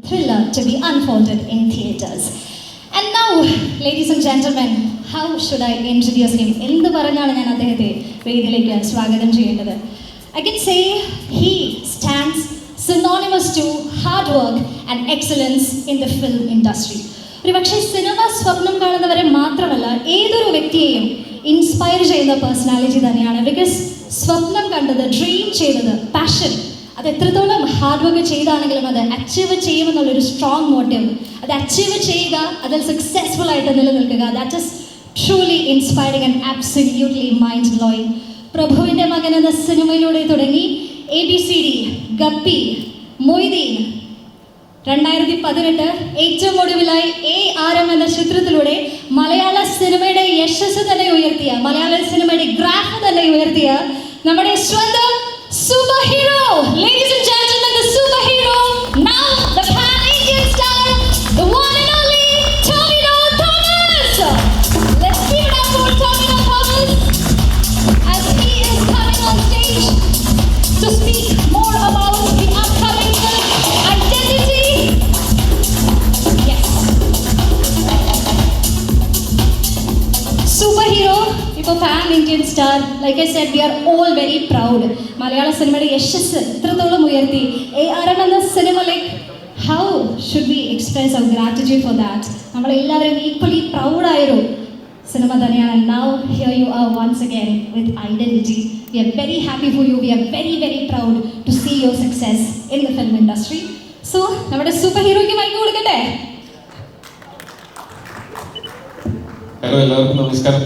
thriller to be unfolded in theatres. And now, ladies and gentlemen, how should I introduce him? എന്ത് പറഞ്ഞാണ് ഞാൻ അദ്ദേഹത്തെ വേദിയിലേക്ക് സ്വാഗതം ചെയ്യേണ്ടത്? I can say he stands synonymous to hard work and excellence in the film industry. ഒരു പക്ഷേ cinema സ്വപ്നം കാണുന്നവരെ മാത്രമല്ല ഏതൊരു വ്യക്തിയെയും ഇൻസ്പയർ ചെയ്യുന്ന പേഴ്സണാലിറ്റി തന്നെയാണ്. ബിക്കോസ് സ്വപ്നം കണ്ടത്, ഡ്രീം ചെയ്തത്, പാഷൻ, അത് എത്രത്തോളം ഹാർഡ് വർക്ക് ചെയ്താണെങ്കിലും അത് അച്ചീവ് ചെയ്യുമെന്നുള്ളൊരു സ്ട്രോങ് മോട്ടീവ്, അത് അച്ചീവ് ചെയ്യുക, അതിൽ സക്സസ്ഫുൾ ആയിട്ട് നിലനിൽക്കുക, that is truly inspiring and absolutely mind blowing. പ്രഭുവിൻ്റെ മകൻ എന്ന സിനിമയിലൂടെ തുടങ്ങി ABCD, ഗപ്പി, മൊയ്തീൻ, 2018 ഏറ്റവും ഒടുവിലായി ARM എന്ന ചിത്രത്തിലൂടെ മലയാള സിനിമയുടെ യശസ് തന്നെ ഉയർത്തിയ, മലയാള സിനിമയുടെ ഗ്രാഫ് തന്നെ ഉയർത്തിയ നമ്മുടെ സ്വന്തം super hero, ladies and gentlemen, the super hero, now the pan-Indian star, the one and only Tobino Thomas. Let's give it up for Tobino Thomas as he is coming on stage to speak more about the upcoming film Identity. Yes. Superhero, ഇപ്പോൾ pan-Indian star, like I said, we are all very proud. മലയാള സിനിമയുടെ യശസ് ഇത്രത്തോളം ഉയർത്തി ARM എന്ന cinema, like how should we express our gratitude for that? നമ്മളെല്ലാവരും equally പ്രൗഡായൊരു cinema തന്നെയാണ്. Now here you are once again with identity. We are very happy for you. We are very very proud to see your success in the film industry. So നമ്മുടെ super ഹീറോയ്ക്ക് mike കൊടുക്കട്ടെ. Hello, എല്ലാവർക്കും നമസ്കാരം.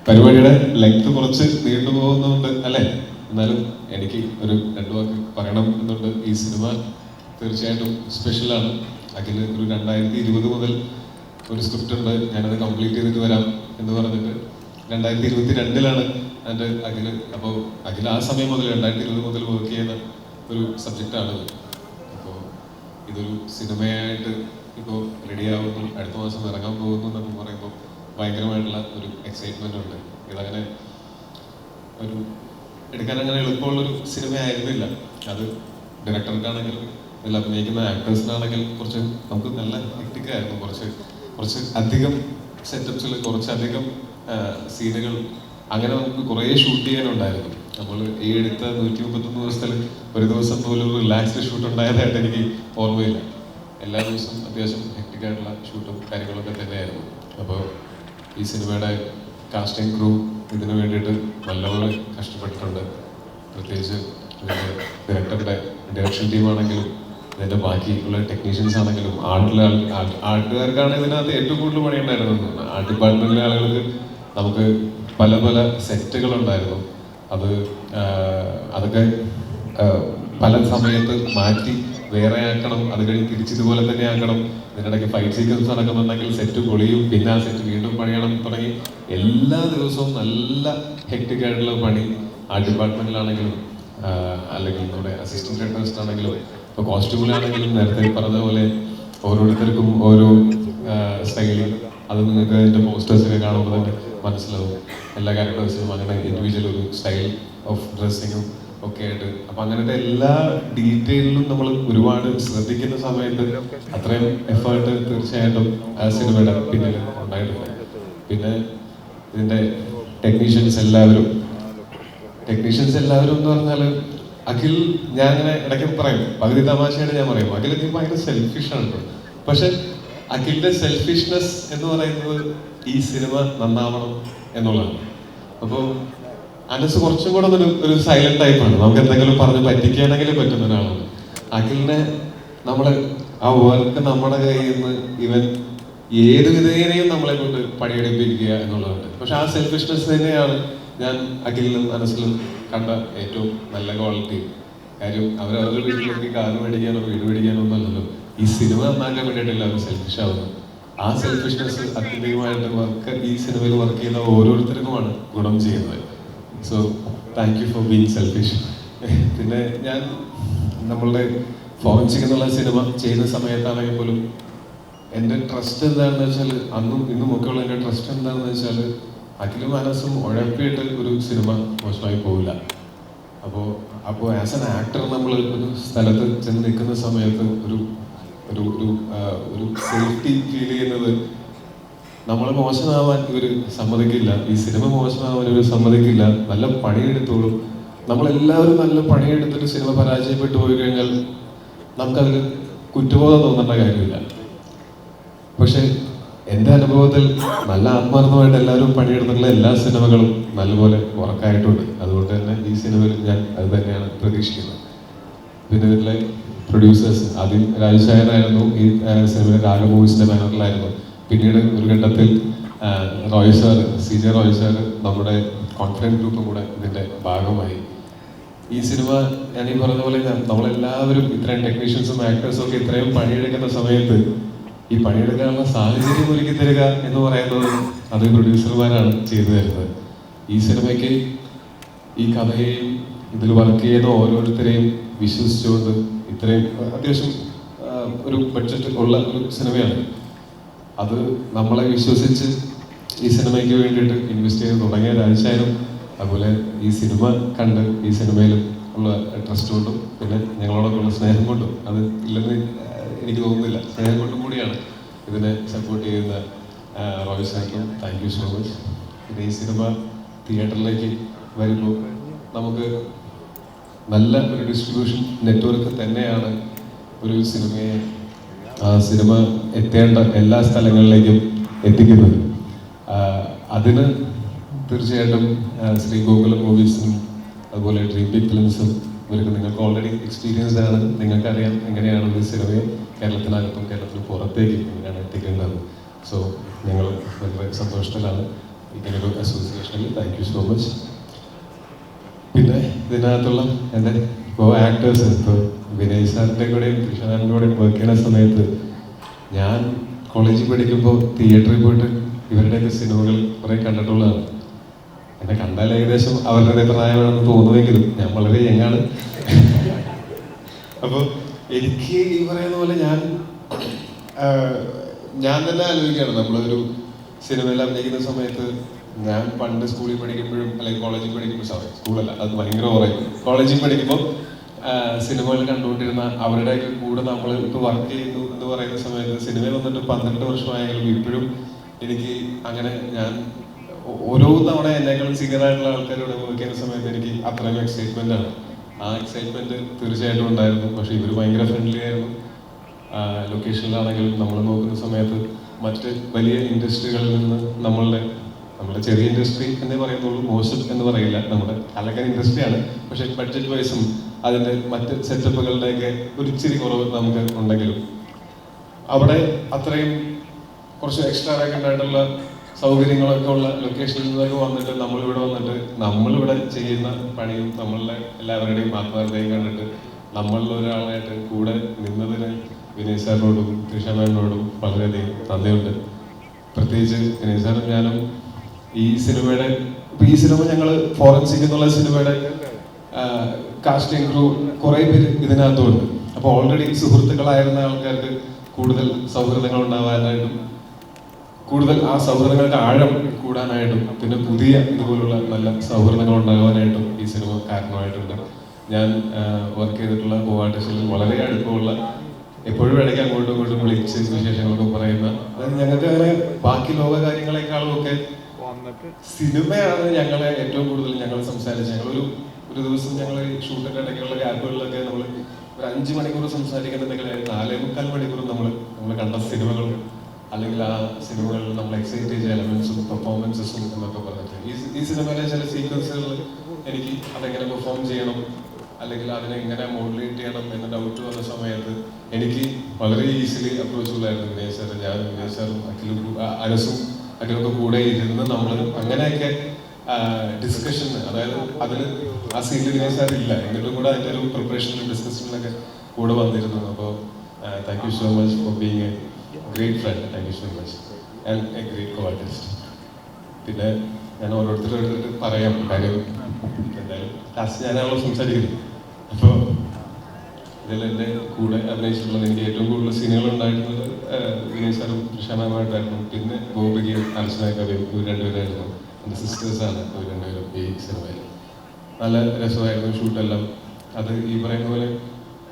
പരിപാടിയുടെ length കുറച്ച് നീണ്ടു പോകുന്നുണ്ട് അല്ലേ? എന്നാലും എനിക്ക് ഒരു 2 വാക്ക് പറയണം എന്നുണ്ട്. ഈ സിനിമ തീർച്ചയായിട്ടും സ്പെഷ്യലാണ്. അതിൽ ഒരു 2020 മുതൽ ഒരു സ്ക്രിപ്റ്റ് ഉണ്ട്, ഞാനത് കംപ്ലീറ്റ് ചെയ്തിട്ട് വരാം എന്ന് പറഞ്ഞിട്ട് 2022 എൻ്റെ അഖിൽ. അപ്പോൾ അഖിൽ ആ സമയം മുതൽ 2020 മുതൽ വർക്ക് ചെയ്യുന്ന ഒരു സബ്ജക്റ്റാണിത്. അപ്പോൾ ഇതൊരു സിനിമയായിട്ട് ഇപ്പോൾ റെഡിയാവുന്നു, അടുത്ത മാസം ഇറങ്ങാൻ പോകുന്നു എന്നൊക്കെ പറയുമ്പോൾ ഭയങ്കരമായിട്ടുള്ള ഒരു എക്സൈറ്റ്മെൻ്റ് ഉണ്ട്. ഇതങ്ങനെ ഒരു എടുക്കാൻ അങ്ങനെ എളുപ്പമുള്ളൊരു സിനിമയായിരുന്നില്ല. അത് ഡയറക്ടർക്കാണെങ്കിലും ഇതിൽ അഭിനയിക്കുന്ന ആക്ടേഴ്സിനാണെങ്കിലും കുറച്ച് നമുക്ക് നല്ല ഹെക്ടിക്കായിരുന്നു. കുറച്ച് അധികം സെറ്റപ്സിൽ കുറച്ചധികം സീനുകൾ അങ്ങനെ നമുക്ക് കുറേ ഷൂട്ട് ചെയ്യാനുണ്ടായിരുന്നു. നമ്മൾ ഈ എടുത്ത 131 ദിവസത്തിൽ ഒരു ദിവസം പോലും ഒരു റിലാക്സ്ഡ് ഷൂട്ട് ഉണ്ടായതായിട്ട് എനിക്ക് ഓർമ്മയില്ല. എല്ലാ ദിവസവും അത്യാവശ്യം ഹെക്ടിക്കായിട്ടുള്ള ഷൂട്ടും കാര്യങ്ങളൊക്കെ തന്നെയായിരുന്നു. അപ്പോൾ ഈ സിനിമയുടെ കാസ്റ്റിംഗ് ക്രൂ ഇതിനു വേണ്ടിയിട്ട് നല്ലപോലെ കഷ്ടപ്പെട്ടിട്ടുണ്ട്. പ്രത്യേകിച്ച് ഇതിൻ്റെ ഡയറക്ടറുടെ ഡയറക്ഷൻ ടീമാണെങ്കിലും ഇതിൻ്റെ ബാക്കിയുള്ള ടെക്നീഷ്യൻസ് ആണെങ്കിലും ആർട്ടുകാർക്കാണ് ഇതിനകത്ത് ഏറ്റവും കൂടുതൽ പണിയുണ്ടായിരുന്നത്. ആർട്ട് ഡിപ്പാർട്ട്മെൻറ്റിലെ ആളുകൾക്ക് നമുക്ക് പല പല സെറ്റുകളുണ്ടായിരുന്നു. അതൊക്കെ പല സമയത്ത് മാറ്റി വേറെ ആക്കണം, അത് കഴിഞ്ഞ് തിരിച്ചിതുപോലെ തന്നെ ആക്കണം. ഇതിനിടയ്ക്ക് ഫൈറ്റ് സീക്വൻസ് നടക്കുന്നുണ്ടെങ്കിൽ സെറ്റ് പൊളിയും, പിന്നെ ആ സെറ്റ് വീണ്ടും പണിയണം തുടങ്ങി എല്ലാ ദിവസവും നല്ല ഹെക്ടിക് ആയിട്ടുള്ള പണി ആ ഡിപ്പാർട്ട്മെന്റിലാണെങ്കിലും അല്ലെങ്കിൽ നമ്മുടെ അസിസ്റ്റന്റ് ഡയറക്ടേഴ്സ് ആണെങ്കിലും ഇപ്പോൾ കോസ്റ്റ്യൂമിലാണെങ്കിലും നേരത്തെ പറഞ്ഞതുപോലെ ഓരോരുത്തർക്കും ഓരോ സ്റ്റൈലിൽ അത് നിങ്ങൾക്ക് അതിൻ്റെ പോസ്റ്റേഴ്സൊക്കെ കാണുമ്പോൾ തന്നെ മനസ്സിലാവും. എല്ലാ ക്യാരക്ടേഴ്സിനും അങ്ങനെ ഇൻഡിവിജ്വൽ ഒരു സ്റ്റൈൽ ഓഫ് ഡ്രസ്സിങ്ങും ഒക്കെ ആയിട്ട്. അപ്പം അങ്ങനത്തെ എല്ലാ ഡീറ്റെയിലും നമ്മൾ ഒരുപാട് ശ്രദ്ധിക്കുന്ന സമയത്ത് അത്രയും എഫേർട്ട് തീർച്ചയായിട്ടും ആ സിനിമയുടെ പിന്നിൽ ഉണ്ടായിട്ടുണ്ട്. പിന്നെ ഇതിൻ്റെ ടെക്നീഷ്യൻസ് എല്ലാവരും എന്ന് പറഞ്ഞാൽ അഖിൽ, ഞാൻ അങ്ങനെ ഇടയ്ക്ക് പറയും, പകുതി തമാശയായിട്ട് ഞാൻ പറയും, അഖിലൊക്കെ ഭയങ്കര സെൽഫിഷാണ്. പക്ഷെ അഖിലിന്റെ സെൽഫിഷ്നെസ് എന്ന് പറയുന്നത് ഈ സിനിമ നന്നാവണം എന്നുള്ളതാണ്. അപ്പോൾ അനസ് കുറച്ചും കൂടെ ഒരു സൈലന്റ് ടൈപ്പാണ്. നമുക്ക് എന്തെങ്കിലും പറഞ്ഞ് പറ്റിക്കുകയാണെങ്കിൽ പറ്റുന്ന ഒരാളാണ്. അഖിലിനെ നമ്മൾ ആ വർക്ക് നമ്മുടെ കയ്യിൽ നിന്ന് ഇവൻ ഏത് വിധേനയും നമ്മളെ കൊണ്ട് പണിയെടുപ്പിക്കുക എന്നുള്ളതാണ്. പക്ഷെ ആ സെൽഫിഷ്നെസ് തന്നെയാണ് ഞാൻ അഖിലിലും അനസിലും കണ്ട ഏറ്റവും നല്ല ക്വാളിറ്റി. കാര്യം അവരവരുടെ വീട്ടിലേക്ക് കാറ് മേടിക്കാനോ വീട് മേടിക്കാനോ ഒന്നല്ലല്ലോ, ഈ സിനിമ നന്നാക്കാൻ വേണ്ടിയിട്ടല്ല അവർ സെൽഫിഷ് ആവുന്നത്. ആ സെൽഫിഷ്നെസ് അത്യന്തികമായിട്ട് ഈ സിനിമയിൽ വർക്ക് ചെയ്യുന്ന ഓരോരുത്തർക്കുമാണ് ഗുണം ചെയ്യുന്നത്. So thank you for being selfish. പിന്നെ ഞാൻ നമ്മളുടെ ഫോറൻസിക് എന്നുള്ള സിനിമ ചെയ്യുന്ന സമയത്താണെങ്കിൽ പോലും എൻ്റെ ട്രസ്റ്റ് എന്താണെന്ന് വെച്ചാൽ, അന്നും ഇന്നും ഒക്കെയുള്ള എൻ്റെ ട്രസ്റ്റ് എന്താണെന്ന് വെച്ചാൽ, അഖിലും മനസ്സും ഉഴപ്പിയിട്ട് ഒരു സിനിമ മോശമായി പോവില്ല. അപ്പോൾ ആസ് എൻ ആക്ടർ നമ്മൾ ഒരു സ്ഥലത്ത് ചെന്ന് നിൽക്കുന്ന സമയത്ത് ഒരു ഒരു ഒരു ഒരു സേഫ്റ്റി ഫീൽ ചെയ്യുന്നത് നമ്മൾ മോശമാവാൻ ഇവർ സമ്മതിക്കില്ല, ഈ സിനിമ മോശമാവാൻ ഇവർ സമ്മതിക്കില്ല, നല്ല പണിയെടുത്തോളും. നമ്മളെല്ലാവരും നല്ല പണിയെടുത്തിട്ട് സിനിമ പരാജയപ്പെട്ടു പോയി കഴിഞ്ഞാൽ നമുക്കതിൽ കുറ്റബോധം തോന്നേണ്ട കാര്യമില്ല. പക്ഷെ എൻ്റെ അനുഭവത്തിൽ നല്ല ആത്മാർത്ഥമായിട്ട് എല്ലാവരും പണിയെടുത്തിട്ടുള്ള എല്ലാ സിനിമകളും നല്ലപോലെ വർക്കായിട്ടുണ്ട്. അതുകൊണ്ട് തന്നെ ഈ സിനിമയിൽ ഞാൻ അത് തന്നെയാണ് പ്രതീക്ഷിക്കുന്നത്. പിന്നെ ഇതിലെ പ്രൊഡ്യൂസേഴ്സ് ആദ്യം രാജശേഖരായിരുന്നു ഈ സിനിമയിലെ രാഗ മൂവീസിന്റെ ബാനറിലായിരുന്നു. പിന്നീട് ഒരു ഘട്ടത്തിൽ Roy sir, CJ Roy sir നമ്മുടെ കോൺഫിഡൻറ്റ് ഗ്രൂപ്പും കൂടെ ഇതിൻ്റെ ഭാഗമായി. ഈ സിനിമ ഞാൻ ഈ പറഞ്ഞ പോലെ നമ്മളെല്ലാവരും ഇത്രയും ടെക്നീഷ്യൻസും ആക്ടേഴ്സും ഒക്കെ ഇത്രയും പണിയെടുക്കുന്ന സമയത്ത് ഈ പണിയെടുക്കാനുള്ള സാഹചര്യം ഒരുക്കി തരിക എന്ന് പറയുന്നത് അത് പ്രൊഡ്യൂസർമാരാണ് ചെയ്തു തരുന്നത്. ഈ സിനിമയ്ക്ക് ഈ കഥയെയും ഇതിൽ വർക്ക് ചെയ്യുന്ന ഓരോരുത്തരെയും വിശ്വസിച്ചുകൊണ്ട് ഇത്രയും അത്യാവശ്യം ഒരു ബഡ്ജറ്റ് ഉള്ള ഒരു സിനിമയാണ്. അത് നമ്മളെ വിശ്വസിച്ച് ഈ സിനിമയ്ക്ക് വേണ്ടിയിട്ട് ഇൻവെസ്റ്റ് ചെയ്ത് തുടങ്ങിയ രാജശേഖരും അതുപോലെ ഈ സിനിമ കണ്ട് ഈ സിനിമയിൽ ഉള്ള ട്രസ്റ്റ് കൊണ്ടും പിന്നെ ഞങ്ങളോടൊക്കെയുള്ള സ്നേഹം കൊണ്ടും, അത് ഇല്ലെന്ന് എനിക്ക് തോന്നുന്നില്ല, സ്നേഹം കൊണ്ടും കൂടിയാണ് ഇതിനെ സപ്പോർട്ട് ചെയ്യുന്ന റോയ് സാറിനും താങ്ക് യു സോ മച്ച്. പിന്നെ ഈ സിനിമ തിയേറ്ററിലേക്ക് വരുമ്പോൾ നമുക്ക് നല്ല ഒരു ഡിസ്ട്രിബ്യൂഷൻ നെറ്റ്വർക്ക് തന്നെയാണ് ഒരു സിനിമയെ സിനിമ എത്തേണ്ട എല്ലാ സ്ഥലങ്ങളിലേക്കും എത്തിക്കുന്നത്. അതിന് തീർച്ചയായിട്ടും ശ്രീ ഗോകുലം മൂവീസും അതുപോലെ ഡ്രീം ബിഗ് ഫിലിംസും ഇവർക്ക് നിങ്ങൾക്ക് ഓൾറെഡി എക്സ്പീരിയൻസ്ഡ് ആണ്. നിങ്ങൾക്കറിയാം എങ്ങനെയാണ് ഒരു സിനിമയെ കേരളത്തിനകത്തും കേരളത്തിന് പുറത്തേക്ക് എങ്ങനെയാണ് എത്തിക്കേണ്ടത്. സോ ഞങ്ങൾ വളരെ സന്തോഷത്തിലാണ് ഇങ്ങനൊരു അസോസിയേഷനിൽ. Thank you so much. പിന്നെ ഇതിനകത്തുള്ള എൻ്റെ ആക്ടേഴ്സ്, ഇപ്പോൾ വിനയ് സാറിൻ്റെ കൂടെയും കൃഷ്ണനാഥിൻ്റെ കൂടെയും വർക്ക് ചെയ്യുന്ന സമയത്ത് ഞാൻ കോളേജിൽ പഠിക്കുമ്പോൾ തിയേറ്ററിൽ പോയിട്ട് ഇവരുടെയൊക്കെ സിനിമകൾ കുറേ കണ്ടിട്ടുള്ളതാണ്. എന്നെ കണ്ടാൽ ഏകദേശം അവരുടെ പ്രായമാണെന്ന് തോന്നുമെങ്കിലും ഞാൻ വളരെ യങ്ങാണ്. അപ്പോൾ എനിക്ക് ഈ പറയുന്ന പോലെ ഞാൻ തന്നെ ആലോചിക്കുകയാണ്, നമ്മളൊരു സിനിമയിൽ അഭിനയിക്കുന്ന സമയത്ത് ഞാൻ പണ്ട് സ്കൂളിൽ പഠിക്കുമ്പോഴും അല്ലെങ്കിൽ കോളേജിൽ പഠിക്കുമ്പോൾ, സ്കൂളല്ല അത് ഭയങ്കര ഓറായിരുന്നു, കോളേജിൽ പഠിക്കുമ്പോൾ സിനിമകൾ കണ്ടുകൊണ്ടിരുന്ന അവരുടെയൊക്കെ കൂടെ നമ്മൾ ഇപ്പോൾ വർക്ക് ചെയ്യുന്നു എന്ന് പറയുന്ന സമയത്ത് സിനിമ വന്നിട്ട് 12 വർഷമായെങ്കിലും ഇപ്പോഴും എനിക്ക് അങ്ങനെ ഞാൻ ഓരോ തവണ എന്നെക്കാളും സീനിയറായിട്ടുള്ള ആൾക്കാരോട് വർക്ക് ചെയ്യുന്ന സമയത്ത് എനിക്ക് അത്രയും എക്സൈറ്റ്മെൻ്റ് ആണ്. ആ എക്സൈറ്റ്മെൻറ്റ് തീർച്ചയായിട്ടും ഉണ്ടായിരുന്നു. പക്ഷേ ഇവർ ഭയങ്കര ഫ്രണ്ട്ലി ആയിരുന്നു. ലൊക്കേഷനിലാണെങ്കിലും നമ്മൾ നോക്കുന്ന സമയത്ത് മറ്റ് വലിയ ഇൻഡസ്ട്രികളിൽ നിന്ന് നമ്മുടെ ചെറിയ ഇൻഡസ്ട്രി എന്നേ പറയുന്നുള്ളൂ, മോശം എന്ന് പറയില്ല, നമ്മുടെ കലക്കൻ ഇൻഡസ്ട്രിയാണ്. പക്ഷേ ബഡ്ജറ്റ് വൈസും അതിൻ്റെ മറ്റ് സെറ്റപ്പുകളുടെയൊക്കെ ഒരു ഇച്ചിരി കുറവ് നമുക്ക് ഉണ്ടെങ്കിലും അവിടെ അത്രയും കുറച്ച് എക്സ്ട്രാ ആയിട്ടുള്ള സൗകര്യങ്ങളൊക്കെ ഉള്ള ലൊക്കേഷനിൽ നിന്നൊക്കെ വന്നിട്ട് നമ്മളിവിടെ ചെയ്യുന്ന പണിയും നമ്മളുടെ എല്ലാവരുടെയും ആത്മാർത്ഥതയും കണ്ടിട്ട് നമ്മളിൽ ഒരാളായിട്ട് കൂടെ നിന്നതിന് വിനയ് സാറിനോടും കൃഷ്ണനാഥിനോടും വളരെയധികം നന്ദിയുണ്ട്. പ്രത്യേകിച്ച് വിനയ് സാറും ഞാനും ഈ സിനിമ ഞങ്ങൾ ഫോറൻസിക് എന്നുള്ള സിനിമയുടെ കാസ്റ്റിംഗ് ക്രൂ കുറേ പേര് ഇതിനകത്തുണ്ട്. അപ്പോൾ ഓൾറെഡി സുഹൃത്തുക്കളായിരുന്ന ആൾക്കാർക്ക് കൂടുതൽ സൗഹൃദങ്ങൾ ഉണ്ടാവാനായിട്ടും കൂടുതൽ ആ സൗഹൃദങ്ങൾക്ക് ആഴം കൂടാനായിട്ടും പിന്നെ പുതിയ ഇതുപോലുള്ള നല്ല സൗഹൃദങ്ങൾ ഉണ്ടാകാനായിട്ടും ഈ സിനിമ കാരണമായിട്ടുണ്ട്. ഞാൻ വർക്ക് ചെയ്തിട്ടുള്ള കോ-ആർട്ടിസ്റ്റുകളിൽ വളരെ അടുപ്പമുള്ള, എപ്പോഴും ഇടയ്ക്ക് അങ്ങോട്ടും ഇങ്ങോട്ടും വിളിച്ച് വിശേഷങ്ങളൊക്കെ പറയുന്ന, അതായത് ഞങ്ങൾക്ക് അങ്ങനെ ബാക്കി ലോക കാര്യങ്ങളെക്കാളും ഒക്കെ സിനിമയാണ് ഞങ്ങളെ ഏറ്റവും കൂടുതൽ ഞങ്ങൾ സംസാരിച്ച് ഒരു ദിവസം ഞങ്ങൾ ഷൂട്ടിൻ്റെ ഇടയ്ക്കുള്ള ഗ്യാപ്പുകളിലൊക്കെ നമ്മൾ ഒരു 5 മണിക്കൂർ സംസാരിക്കുന്നുണ്ടെങ്കിൽ 4.25 മണിക്കൂർ നമ്മൾ കണ്ട സിനിമകളും അല്ലെങ്കിൽ ആ സിനിമകളിൽ നമ്മൾ എക്സൈറ്റ് ചെയ്ത എലമെന്റ്സും പെർഫോമൻസസും എന്നൊക്കെ പറഞ്ഞിട്ട് ഈ സിനിമയിലെ ചില സീക്വൻസുകളിൽ എനിക്ക് അതെങ്ങനെ പെർഫോം ചെയ്യണം അല്ലെങ്കിൽ അതിനെ എങ്ങനെ മോഡുലേറ്റ് ചെയ്യണം എന്ന ഡൗട്ട് വന്ന സമയത്ത് എനിക്ക് വളരെ ഈസിലി അപ്രോച്ചബിൾ ആയിരുന്നു വിനയ് സാർ. വിനയ് സാറും അഖിലൊക്കെ കൂടെ ഇരുന്ന് നമ്മൾ അങ്ങനെയൊക്കെ ഡിസ്കഷൻ, അതായത് അതിൽ ആ സീനിൽ വിനയ് സാർ ഇല്ല എന്നിട്ടും കൂടെ അതിൻ്റെ ഒരു പ്രിപ്പറേഷനിലും ഡിസ്കഷനിലൊക്കെ കൂടെ വന്നിരുന്നു. അപ്പോൾ thank you so much for being a great friend. Thank you so much and a great co-artist. പിന്നെ ഞാൻ ഓരോരുത്തരോട് പറയാം കാര്യം, എന്തായാലും ലാസ്റ്റ് ഞാനാണല്ലോ സംസാരിക്കുന്നത്. അപ്പോൾ ഇതിൽ എൻ്റെ കൂടെ അഭിനയിച്ചിട്ടുള്ളത് എനിക്ക് ഏറ്റവും കൂടുതൽ സീനുകൾ ഉണ്ടായിരുന്നത് വിനയ് സാറും കൃഷ്ണനാഥുമായിട്ടായിരുന്നു. പിന്നെ ഗോപികയും അർച്ചന കവിയും ഇവർ രണ്ടുപേരായിരുന്നു. എൻ്റെ സിസ്റ്റേഴ്സാണ് ഇവർ രണ്ടുപേരും ഈ സിനിമയിൽ. നല്ല രസമായിരുന്നു ഷൂട്ടെല്ലാം. അത് ഈ പറയുന്ന പോലെ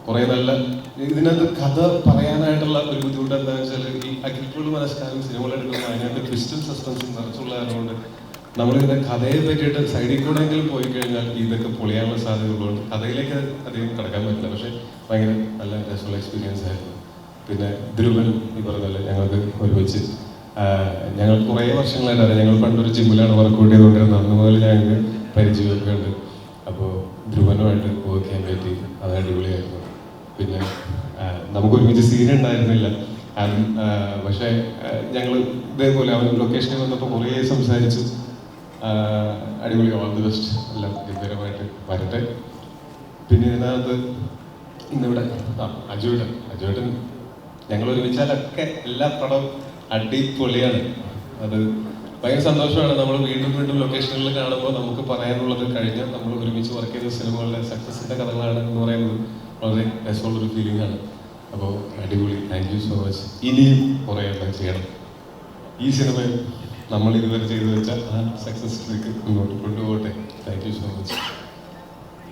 കുറേ നല്ല ഇതിനകത്ത് കഥ പറയാനായിട്ടുള്ള ഒരു ബുദ്ധിമുട്ട് എന്താണെന്ന് വെച്ചാൽ ഈ അഖിൽപ്പോഴും മനസ്കാരം സിനിമകൾ എടുക്കുമ്പോൾ അതിനകത്ത് ട്വിസ്റ്റും സസ്പെൻസും നിറച്ചുള്ള കാരണമുണ്ട് നമ്മളിതിന്റെ കഥയെ പറ്റിയിട്ട് സൈഡിൽ കൂടെയെങ്കിലും പോയി കഴിഞ്ഞാൽ ഇതൊക്കെ പൊളിയാനുള്ള സാധ്യതകളുണ്ട്. കഥയിലേക്ക് അധികം കിടക്കാൻ പറ്റില്ല. പക്ഷെ ഭയങ്കര നല്ല രസമുള്ള എക്സ്പീരിയൻസ് ആയിരുന്നു. പിന്നെ ധ്രുവനും ഈ പറഞ്ഞല്ലേ ഞങ്ങൾക്ക് ഒരുമിച്ച് ഞങ്ങൾ കുറേ വർഷങ്ങളായിട്ട് അറിയാം. ഞങ്ങൾ പണ്ടൊരു ജിമ്മിലാണ് വർക്കൗട്ട് ചെയ്തുകൊണ്ടിരുന്നത്. അന്ന് മുതൽ ഞങ്ങൾക്ക് പരിചയമൊക്കെ ഉണ്ട്. അപ്പോൾ ധ്രുവനുമായിട്ട് വർക്ക് ചെയ്യാൻ പറ്റി, അത് അടിപൊളിയായിരുന്നു. പിന്നെ നമുക്ക് ഒരുമിച്ച് സീൻ ഉണ്ടായിരുന്നില്ല. പക്ഷേ ഞങ്ങൾ ഇതേപോലെ അവൻ ലൊക്കേഷനിൽ വന്നപ്പോൾ കുറേ സംസാരിച്ചു. അടിപൊളി, ഓൾ ദി ബെസ്റ്റ്, എല്ലാം ഗംഭീരമായിട്ട് വരട്ടെ. പിന്നെ ഇതിനകത്ത് ഇന്നിവിടെ അജുവേട്ടൻ ഞങ്ങൾ ഒരുമിച്ചാലൊക്കെ എല്ലാ പടവും അടിപൊളിയാണ്. അത് ഭയങ്കര സന്തോഷമാണ്. നമ്മൾ വീണ്ടും വീണ്ടും ലൊക്കേഷനുകളിൽ കാണുമ്പോൾ നമുക്ക് പറയാനുള്ളത് കഴിഞ്ഞ നമ്മൾ ഒരുമിച്ച് വർക്ക് ചെയ്ത സിനിമകളുടെ സക്സസിൻ്റെ കഥകളാണ് എന്ന് പറയുന്നത് വളരെ രസമുള്ളൊരു ഫീലിംഗ് ആണ്. അപ്പോൾ അടിപൊളി, താങ്ക് യു സോ മച്ച്. ഇനിയും കുറേ എണ്ണം ചെയ്യണം. ഈ സിനിമ നമ്മൾ ഇതുവരെ ചെയ്തു വെച്ചാൽ ആ സക്സസ്സിലേക്ക് മുന്നോട്ട് കൊണ്ടുപോകട്ടെ. Thank you so much.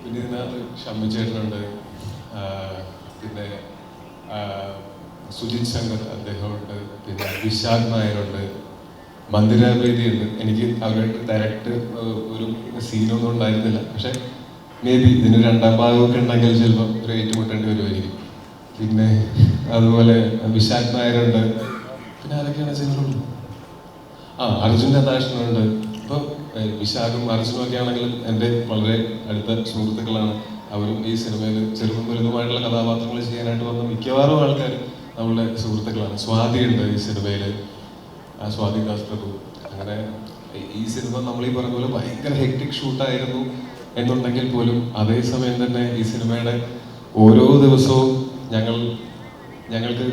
പിന്നെ ഇതിനകത്ത് ഷമ്മി ചേട്ടനുണ്ട്, പിന്നെ സുജിത് ശങ്കർ അദ്ദേഹമുണ്ട്, പിന്നെ വിശാഖ് നായരുണ്ട്, മന്ദിരാബേദിയുണ്ട്. എനിക്ക് അവരായിട്ട് ഡയറക്റ്റ് ഒരു സീനൊന്നും ഉണ്ടായിരുന്നില്ല. പക്ഷെ മേ ബി ഇതിന് രണ്ടാം ഭാഗമൊക്കെ ഉണ്ടെങ്കിൽ ചിലപ്പോൾ ഒരു ഏറ്റുമുട്ടേണ്ടി വരുമായിരിക്കും. പിന്നെ അതുപോലെ വിശാഖ് നായരുണ്ട്. പിന്നെ ആരൊക്കെയാണ് ചെയ്തിട്ടുള്ളത്? അർജുൻ കഥാകൃഷ്ണനുണ്ട്. ഇപ്പോൾ വിശാഖും അർജുനും ഒക്കെ ആണെങ്കിലും എൻ്റെ വളരെ അടുത്ത സുഹൃത്തുക്കളാണ്. അവരും ഈ സിനിമയിൽ ചെറുതും വലുതുമായിട്ടുള്ള കഥാപാത്രങ്ങൾ ചെയ്യാനായിട്ട് വന്ന മിക്കവാറും ആൾക്കാർ നമ്മളുടെ സുഹൃത്തുക്കളാണ്. സ്വാതിയുണ്ട് ഈ സിനിമയിൽ, സ്വാതി ദാസ് പ്രഭു. അങ്ങനെ ഈ സിനിമ നമ്മൾ ഈ പറഞ്ഞ പോലെ ഭയങ്കര ഹെക്ടിക് ഷൂട്ടായിരുന്നു എന്നുണ്ടെങ്കിൽ പോലും അതേസമയം തന്നെ ഈ സിനിമയുടെ ഓരോ ദിവസവും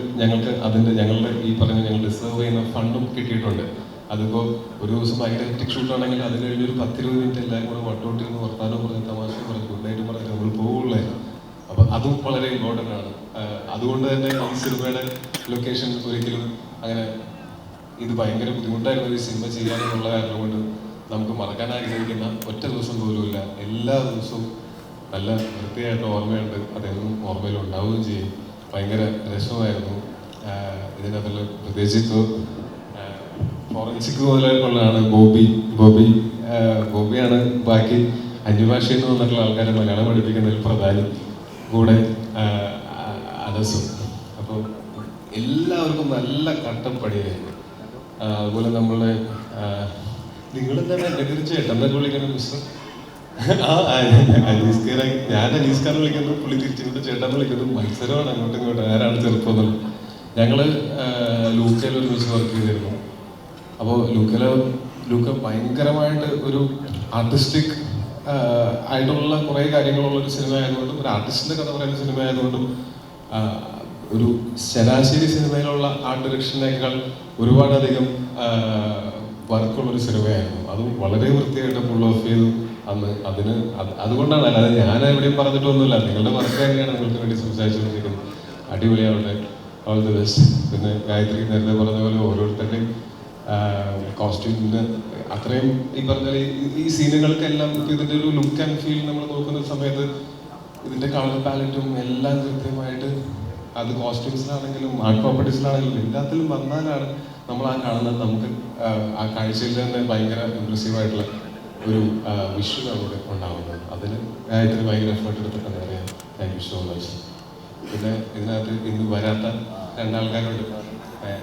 ഞങ്ങൾക്ക് അതിൻ്റെ ഞങ്ങളുടെ ഈ പറഞ്ഞ ഞങ്ങൾ ഡിസേർവ് ചെയ്യുന്ന ഫണ്ടും കിട്ടിയിട്ടുണ്ട്. അതിപ്പോൾ ഒരു ദിവസം ഭയങ്കര ഹെക്ടിക് ഷൂട്ടാണെങ്കിൽ അത് കഴിഞ്ഞൊരു 10-20 മിനിറ്റ് എല്ലാവരും കൂടെ വട്ടോട്ടിരുന്ന് വർത്താനം പറഞ്ഞ് തമാശയും പറഞ്ഞ് ഗുഡായിട്ടും പറഞ്ഞ് നമ്മൾ പോകുള്ളായിരുന്നു. അപ്പം അതും വളരെ ഇമ്പോർട്ടൻ്റ് ആണ്. അതുകൊണ്ട് തന്നെ ഈ സിനിമയുടെ ലൊക്കേഷൻ ഒരിക്കലും അങ്ങനെ ഇത് ഭയങ്കര ബുദ്ധിമുട്ടായിരുന്നു ഈ സിനിമ ചെയ്യാനെന്നുള്ള കാരണം കൊണ്ട് നമുക്ക് മറക്കാൻ ആഗ്രഹിക്കുന്ന ഒറ്റ ദിവസം പോലുമില്ല. എല്ലാ ദിവസവും നല്ല വൃത്തിയായിട്ട് ഓർമ്മയുണ്ട്. അതെന്നും ഓർമ്മയിൽ ഉണ്ടാവുകയും ചെയ്യും. ഭയങ്കര രസമായിരുന്നു. ഇതിനകത്തുള്ള പ്രത്യേകിച്ച് ഫോറൻസിക് മുതലുള്ളതാണ് ബോബിയാണ് ബാക്കി അന്യഭാഷയിൽ നിന്ന് വന്നിട്ടുള്ള ആൾക്കാരെ മലയാളം പഠിപ്പിക്കുന്നതിൽ പ്രധാനം, കൂടെ അതസും. അപ്പോൾ എല്ലാവർക്കും നല്ല കട്ടം പണിയായിരുന്നു. അതുപോലെ നമ്മളുടെ നിങ്ങളെന്താണ് എന്നെ കുറിച്ച് ചേട്ടന്തൊക്കെ വിളിക്കണം മിസ്റ്റർ? അനീസ്കാരെ ഞാൻ അനീസ്കാർ വിളിക്കുന്നു, പുള്ളി തിരിച്ചുകൊണ്ട് ചേട്ടൻ വിളിക്കുന്നു. മത്സരമാണ് അങ്ങോട്ടും ഇങ്ങോട്ടും, ആരാണ് ചെറുപ്പം എന്നുള്ളത്. ഞങ്ങള് ലൂക്കയിൽ ഒരുമിച്ച് വർക്ക് ചെയ്തിരുന്നു. അപ്പോൾ ലൂക്ക ഭയങ്കരമായിട്ട് ഒരു ആർട്ടിസ്റ്റിക് ആയിട്ടുള്ള കുറേ കാര്യങ്ങളുള്ളൊരു സിനിമ ആയതുകൊണ്ടും ഒരു ആർട്ടിസ്റ്റിൻ്റെ കഥ പറയുന്ന സിനിമ ആയതുകൊണ്ടും ഒരു ശരാശരി സിനിമയിലുള്ള ആർട്ട് ഡയറക്ഷനേക്കാൾ ഒരുപാടധികം വർക്കുള്ളൊരു സിനിമയായിരുന്നു. അതും വളരെ വൃത്തിയായിട്ട് ഫുൾ ഓഫ് ചെയ്തു അന്ന്. അതുകൊണ്ടാണ്, അല്ലാതെ ഞാൻ എവിടെയും പറഞ്ഞിട്ടൊന്നുമില്ല. നിങ്ങളുടെ വർക്ക് തന്നെയാണ് നിങ്ങൾക്ക് വേണ്ടി സംസാരിച്ചുകൊണ്ടിരിക്കുന്നത്. അടിപൊളിയാവട്ടെ, ഓൾ ദി ബെസ്റ്റ്. പിന്നെ ഗായത്രി നേരത്തെ പറഞ്ഞ പോലെ ഓരോരുത്തരുടെയും കോസ്റ്റ്യൂമിന് അത്രയും ഈ പറഞ്ഞ ഈ സീനുകൾക്കെല്ലാം ഇതിൻ്റെ ഒരു ലുക്ക് ആൻഡ് ഫീൽ നമ്മൾ നോക്കുന്ന സമയത്ത് ഇതിൻ്റെ കളർ പാലറ്റും എല്ലാം കൃത്യമായിട്ട് അത് കോസ്റ്റ്യൂംസിലാണെങ്കിലും ആർട്ട് പ്രോപ്പർട്ടീസിലാണെങ്കിലും എല്ലാത്തിലും വന്നാലാണ് നമ്മൾ ആ കാണുന്നത്. നമുക്ക് ആ കാഴ്ചയിൽ തന്നെ ഭയങ്കര ഇംപ്രസീവായിട്ടുള്ള ഒരു വിഷ്വൽ അവിടെ ഉണ്ടാകുന്നത്. അതിന് ഗായത്രി ഭയങ്കര എഫേർട്ട് എടുത്തിട്ടാണ് അറിയാം. Thank you so much. പിന്നെ ഇതിനകത്ത് ഇന്ന് വരാത്ത രണ്ടാൾക്കാരുണ്ട്.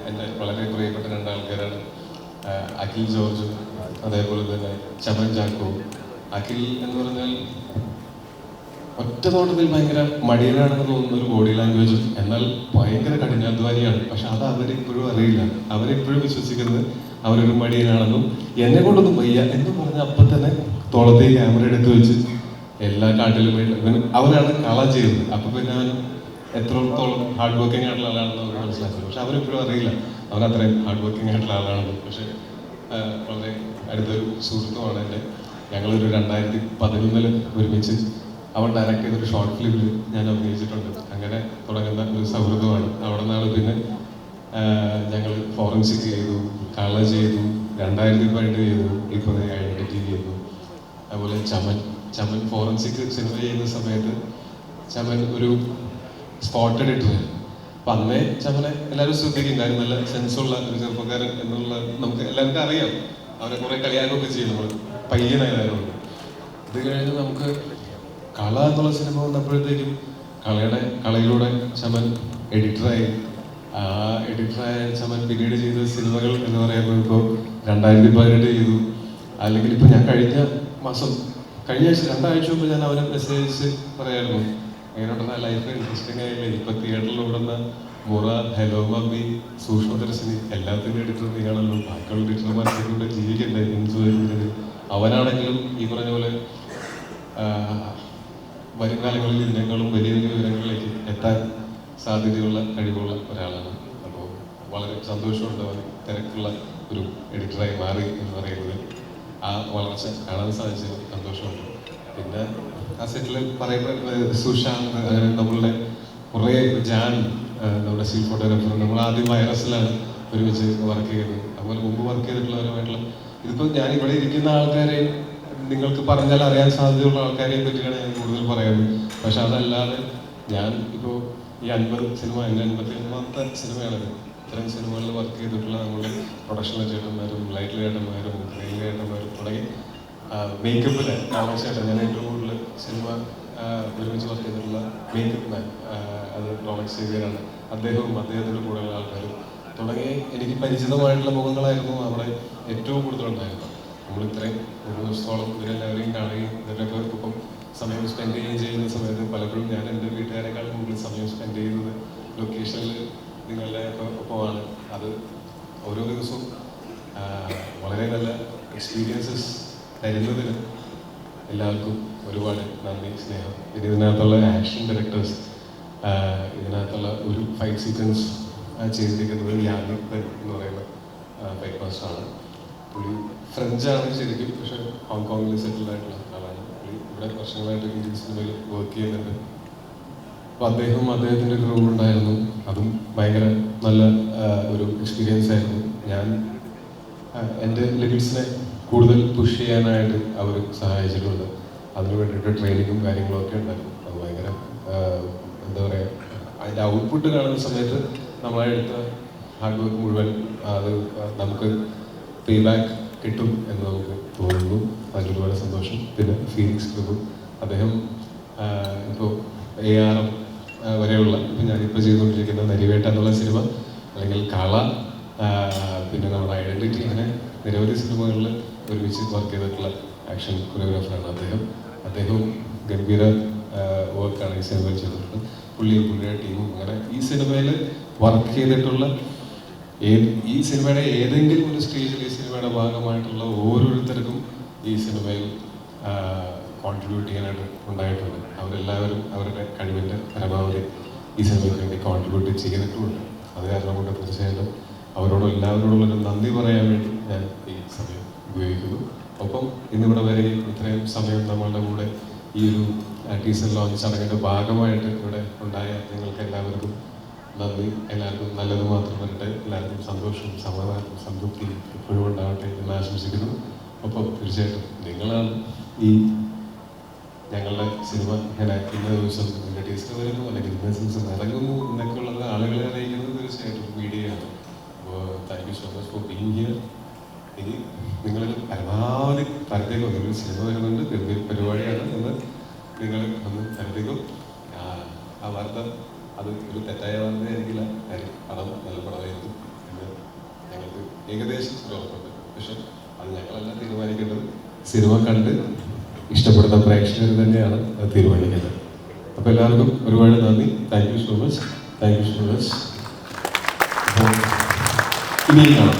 എൻ്റെ വളരെ പ്രിയപ്പെട്ട രണ്ടാൾക്കാരാണ് അഖിൽ ജോർജും അതേപോലെ തന്നെ ചമൻ ചാക്കോ. അഖിൽ എന്ന് പറഞ്ഞാൽ ഒറ്റ നോട്ടത്തിൽ ഭയങ്കര മടിയനാണെന്ന് തോന്നുന്ന ഒരു ബോഡി ലാംഗ്വേജും എന്നാൽ ഭയങ്കര കഠിനാധ്വാനിയാണ്. പക്ഷെ അത് അവരിപ്പോഴും അറിയില്ല. അവരെപ്പോഴും വിശ്വസിക്കുന്നത് അവരൊരു മടിയനാണെന്നും എന്നെ കൊണ്ടൊന്നും വയ്യ എന്ന് പറഞ്ഞ അപ്പം തന്നെ തോളത്തേക്ക് ക്യാമറ എടുത്ത് വെച്ച് എല്ലാ കാട്ടിലും അവരാണ് കള ചെയ്യുന്നത്. അപ്പൊ പിന്നെ അവൻ എത്രത്തോളം ഹാർഡ് വർക്കിംഗ് ആയിട്ടുള്ള ആളാണെന്ന് അവർ മനസ്സിലാക്കുന്നത്. പക്ഷെ അവരെപ്പോഴും അറിയില്ല അവൻ അത്രയും ഹാർഡ് വർക്കിംഗ് ആയിട്ടുള്ള ആളാണെന്ന്. പക്ഷെ വളരെ അടുത്തൊരു സുഹൃത്തുമാണ് എൻ്റെ. ഞങ്ങളൊരു 2011 ഒരുമിച്ച് അവൻ ഡയറക്റ്റ് ചെയ്തൊരു ഷോർട്ട് ഫിലിമിൽ ഞാൻ അഭിനയിച്ചിട്ടുണ്ട്. അങ്ങനെ തുടങ്ങുന്ന ഒരു സൗഹൃദമാണ്. അവിടെ നിന്നാണ് പിന്നെ ഞങ്ങൾ ഫോറൻസിക് ചെയ്തു, കള ചെയ്തു, 2018 ചെയ്തു, ഇപ്പോൾ ഐഡന്റിറ്റി ചെയ്തു. അതുപോലെ ചമൻ ഫോറൻസിക് സിനിമ ചെയ്യുന്ന സമയത്ത് ചമൻ ഒരു സ്പോട്ട് എഡിറ്റർ. അപ്പം അന്നേ ചമനെ എല്ലാവരും ശ്രദ്ധിക്കും, കാര്യം നല്ല സെൻസുള്ള ഒരു ചെറുപ്പക്കാരൻ എന്നുള്ള നമുക്ക് എല്ലാവർക്കും അറിയാം. അവനെ കുറെ കളിയാക്കുകയൊക്കെ ചെയ്യും നമ്മൾ, പയ്യനായതുകൊണ്ട്. ഇത് കഴിഞ്ഞ് നമുക്ക് കള എന്നുള്ള സിനിമ വന്നപ്പോഴത്തേക്കും കളയിലൂടെ ചമൻ എഡിറ്ററായി. ആ എഡിറ്ററായ ചമൻ പിന്നീട് ചെയ്ത സിനിമകൾ എന്ന് പറയുമ്പോൾ ഇപ്പോൾ 2018 ചെയ്തു. അല്ലെങ്കിൽ ഇപ്പോൾ ഞാൻ കഴിഞ്ഞ ആഴ്ച 2 ആഴ്ച മുമ്പ് ഞാൻ അവനെ മെസ്സേജ് പറയായിരുന്നു, എങ്ങനെയുണ്ടെന്ന ലൈഫ് ഇൻട്രസ്റ്റിംഗ് ആയില്ലേ, ഇപ്പം തിയേറ്ററിൽ ഓടുന്ന മുറ, ഹലോ മമ്മി, സൂക്ഷ്മദർശിനി എല്ലാത്തിനും എഡിറ്റർ നീയാണല്ലോ, ബാക്കിയുള്ള എഡിറ്റർമാർക്ക് കൂടെ ജീവിക്കണ്ടേ എൻജോയ്. അവനാണെങ്കിലും ഈ പറഞ്ഞ പോലെ വരും കാലങ്ങളിൽ ഇതിനേക്കാളും വലിയ വലിയ വിവരങ്ങളിലേക്ക് എത്താൻ സാധ്യതയുള്ള കഴിവുള്ള ഒരാളാണ്. അപ്പോൾ വളരെ സന്തോഷമുണ്ട് അവൻ തിരക്കുള്ള ഒരു എഡിറ്ററായി മാറി എന്ന് പറയുന്നത്. ആ വളർച്ച കാണാൻ സാധിച്ചത് സന്തോഷമുണ്ട്. പിന്നെ ആ സെറ്റിൽ പറയുമ്പോൾ സുശാന്ത്, അങ്ങനെ നമ്മളുടെ കുറേ ജാൻ, നമ്മുടെ സ്റ്റിൽ ഫോട്ടോഗ്രാഫർ, നമ്മൾ ആദ്യം വൈറസിലാണ് ഒരുമിച്ച് വർക്ക് ചെയ്തത്. അതുപോലെ മുമ്പ് വർക്ക് ചെയ്തിട്ടുള്ളവരുമായിട്ടുള്ള ഇതിപ്പോൾ ഞാൻ ഇവിടെ ഇരിക്കുന്ന ആൾക്കാരെ നിങ്ങൾക്ക് പറഞ്ഞാൽ അറിയാൻ സാധ്യതയുള്ള ആൾക്കാരെ പറ്റിയാണ് ഞാൻ കൂടുതൽ പറയുന്നത്. പക്ഷെ അതല്ലാതെ ഞാൻ ഇപ്പോൾ ഈ 50 സിനിമ, എൻ്റെ 51ാമത്തെ സിനിമയാണത്. ഇത്തരം സിനിമകളിൽ വർക്ക് ചെയ്തിട്ടുള്ള നമ്മുടെ പ്രൊഡക്ഷണൽ ചേട്ടന്മാരും ലൈറ്റ് ചേട്ടന്മാരും ഗ്രെയിൽ ചേട്ടന്മാരും തുടങ്ങി മേക്കപ്പില് ചേട്ടൻ, ഞാൻ ഏറ്റവും കൂടുതൽ സിനിമ ഒരുമിച്ച് വർക്ക് ചെയ്തിട്ടുള്ള മേക്കപ്പ് മാൻ അത് റോളക്സ് സേവിയറാണ്. അദ്ദേഹത്തിൻ്റെ കൂടെയുള്ള ആൾക്കാരും തുടങ്ങി എനിക്ക് പരിചിതമായിട്ടുള്ള മുഖങ്ങളായിരുന്നു അവിടെ ഏറ്റവും കൂടുതലുണ്ടായിരുന്നത്. നമ്മൾ ഇത്രയും ഒരു ദിവസത്തോളം ഇവരെല്ലാവരെയും കാണുകയും ഇതിലൊക്കെ ഇപ്പം സമയം സ്പെൻഡ് ചെയ്യുകയും ചെയ്യുന്ന സമയത്ത് പലപ്പോഴും ഞാൻ എൻ്റെ വീട്ടുകാരെക്കാൾ കൂടുതൽ സമയം സ്പെൻഡ് ചെയ്യുന്നത് ലൊക്കേഷനിൽ നിങ്ങളുടെ ഒപ്പമാണ്. അത് ഓരോ ദിവസവും വളരെ നല്ല എക്സ്പീരിയൻസസ് തരുന്നതിന് എല്ലാവർക്കും ഒരുപാട് നന്ദി, സ്നേഹം. പിന്നെ ഇതിനകത്തുള്ള ആക്ഷൻ ഡയറക്ടേഴ്സ്, ഇതിനകത്തുള്ള ഒരു ഫൈറ്റ് സീക്വൻസ് ചെയ്തിരിക്കുന്നത് യാനിക് എന്ന് പറയുന്ന ഫൈറ്റ് മാസ്റ്ററാണ്. പുള്ളി ഫ്രഞ്ചാണ് ശരിക്കും, പക്ഷെ ഹോങ്കോങ്ങിൽ സെറ്റിൽഡ് ആയിട്ടുള്ള ആളാണ്. പുള്ളി ഇവിടെ വർഷങ്ങളായിട്ട് ഇന്ത്യൻ സിനിമയിൽ വർക്ക് ചെയ്യുന്നുണ്ട്. അപ്പോൾ അദ്ദേഹത്തിൻ്റെ ഒരു റോൾ ഉണ്ടായിരുന്നു. അതും ഭയങ്കര നല്ല ഒരു എക്സ്പീരിയൻസ് ആയിരുന്നു. ഞാൻ എൻ്റെ ലിമിറ്റ്സിനെ കൂടുതൽ പുഷ് ചെയ്യാനായിട്ട് അവർ സഹായിച്ചിട്ടുണ്ട്. അതിന് വേണ്ടിയിട്ട് ട്രെയിനിങ്ങും കാര്യങ്ങളൊക്കെ ഉണ്ടായിരുന്നു. അത് ഭയങ്കര എന്താ പറയുക, അതിൻ്റെ ഔട്ട്പുട്ട് കാണുന്ന സമയത്ത് നമ്മളെടുത്ത ഹാർഡ് വർക്ക് മുഴുവൻ അത് നമുക്ക് പേ ബാക്ക് കിട്ടും എന്ന് നമുക്ക് തോന്നുന്നു. അതിലൊരുപാട് സന്തോഷം. പിന്നെ ഫീലിങ്സ് പ്രഭു, അദ്ദേഹം ഇപ്പോൾ ARM വരെയുള്ള ഇപ്പം ഞാനിപ്പോൾ ചെയ്തുകൊണ്ടിരിക്കുന്ന നരിവേട്ട എന്നുള്ള സിനിമ, അല്ലെങ്കിൽ കള, പിന്നെ നമ്മുടെ ഐഡൻറ്റിറ്റി, അങ്ങനെ നിരവധി സിനിമകളിൽ ഒരുമിച്ച് വർക്ക് ചെയ്തിട്ടുള്ള ആക്ഷൻ കൊറിയോഗ്രാഫറാണ് അദ്ദേഹവും ഗംഭീര വർക്കാണ് ഈ സിനിമയിൽ ചെയ്തിട്ടുള്ളത്. പുള്ളിയുടെ ടീമും അങ്ങനെ ഈ സിനിമയിൽ വർക്ക് ചെയ്തിട്ടുള്ള ഈ സിനിമയുടെ ഏതെങ്കിലും ഒരു സ്റ്റേജിൽ ഈ സിനിമയുടെ ഭാഗമായിട്ടുള്ള ഓരോരുത്തർക്കും ഈ സിനിമയിൽ കോൺട്രിബ്യൂട്ട് ചെയ്യാനായിട്ട് ഉണ്ടായിട്ടുണ്ട്. അവരെല്ലാവരും അവരുടെ കഴിവിൻ്റെ പരമാവധി ഈ സിനിമയ്ക്ക് വേണ്ടി കോൺട്രിബ്യൂട്ട് ചെയ്തിട്ടുമുണ്ട്. അത് കാരണം കൊണ്ട് തീർച്ചയായിട്ടും അവരോട് എല്ലാവരോടുള്ളൊരു നന്ദി പറയാൻ വേണ്ടി ഞാൻ ഈ സമയം ഉപയോഗിക്കുന്നു. ഒപ്പം ഇന്നിവിടെ വരികയും ഇത്രയും സമയം നമ്മളുടെ കൂടെ ഈ ഒരു ടീസർ ലോഞ്ച് ചടങ്ങിൻ്റെ ഭാഗമായിട്ട് ഇവിടെ ഉണ്ടായ നിങ്ങൾക്ക് എല്ലാവർക്കും നന്ദി. എല്ലാവർക്കും നല്ലത് മാത്രം വരട്ടെ. എല്ലാവർക്കും സന്തോഷവും സമാധാനവും സംതൃപ്തിയും എപ്പോഴും ഉണ്ടാവട്ടെ എന്ന് ആശംസിക്കുന്നു. ഒപ്പം തീർച്ചയായിട്ടും നിങ്ങളാണ് ഈ ഞങ്ങളുടെ സിനിമ ഇങ്ങനെ ഇന്ന ദിവസം ഇതിൻ്റെ ടീച്ചർ വരുന്നു അല്ലെങ്കിൽ ഇന്ന ദിവസം ഇറങ്ങുന്നു എന്നൊക്കെ ഉള്ളത് ആളുകളെ അറിയിക്കുന്നത് തീർച്ചയായിട്ടും മീഡിയയാണ്. അപ്പോൾ thank you so much for being here. ഇനി നിങ്ങൾ പരമാവധി തരത്തേക്ക് ഒരു സിനിമ വരുന്നുണ്ട്, ഗംഭീര പരിപാടിയാണ് എന്ന് നിങ്ങൾ ഒന്ന് തരത്തേക്കും. ആ വാർത്ത അത് ഒരു തെറ്റായ വാർത്തയായിരിക്കില്ല, കാര്യം പടം നല്ല പടമായിരിക്കും എന്ന് ഞങ്ങൾക്ക് ഏകദേശം ഉറപ്പുണ്ട്. പക്ഷെ അത് ഞങ്ങളെല്ലാം തീരുമാനിക്കേണ്ടത് സിനിമ കണ്ട് ഇഷ്ടപ്പെടുന്ന പ്രേക്ഷകർ തന്നെയാണ് അത് തീരുമാനിക്കുന്നത്. അപ്പോൾ എല്ലാവർക്കും ഒരുപാട് നന്ദി. Thank you so much. അപ്പോൾ ഇനിയും കാണാം.